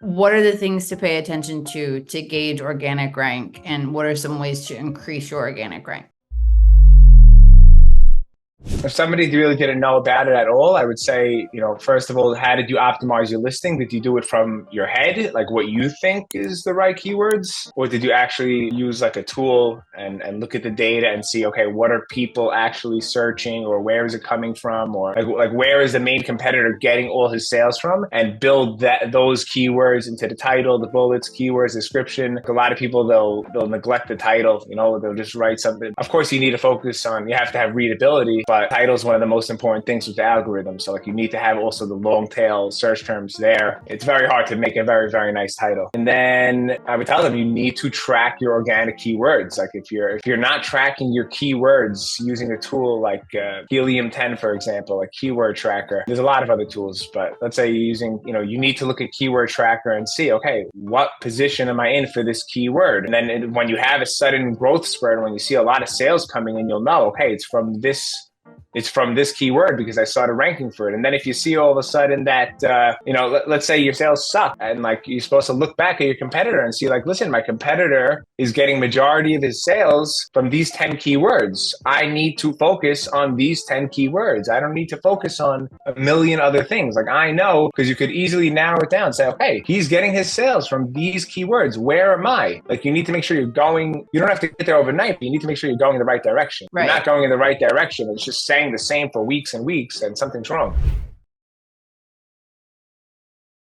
What are the things to pay attention to gauge organic rank? And what are some ways to increase your organic rank? If somebody really didn't know about it at all, I would say, first of all, how did you optimize your listing? Did you do it from your head, like what you think is the right keywords? Or did you actually use like a tool and look at the data and see, okay, what are people actually searching, or where is it coming from? Or like where is the main competitor getting all his sales from, and build those keywords into the title, the bullets, keywords, description. Like a lot of people, they'll neglect the title, they'll just write something. Of course, you need to focus on, you have to have readability, but title is one of the most important things with the algorithm. So like you need to have also the long tail search terms there. It's very hard to make a very, very nice title. And then I would tell them you need to track your organic keywords. Like if you're not tracking your keywords using a tool like Helium 10, for example, a keyword tracker. There's a lot of other tools, but let's say you're using, you need to look at keyword tracker and see, okay, what position am I in for this keyword? And then when you have a sudden growth spurt, when you see a lot of sales coming in, you'll know, okay, it's from this keyword because I started ranking for it. And then if you see all of a sudden that, let's say your sales suck, and like you're supposed to look back at your competitor and see like, listen, my competitor is getting majority of his sales from these 10 keywords. I need to focus on these 10 keywords. I don't need to focus on a million other things. Like I know, because you could easily narrow it down and say, okay, he's getting his sales from these keywords. Where am I? Like you need to make sure you don't have to get there overnight, but you need to make sure you're going in the right direction. Right. You're not going in the right direction. It's just saying the same for weeks and weeks, and something's wrong.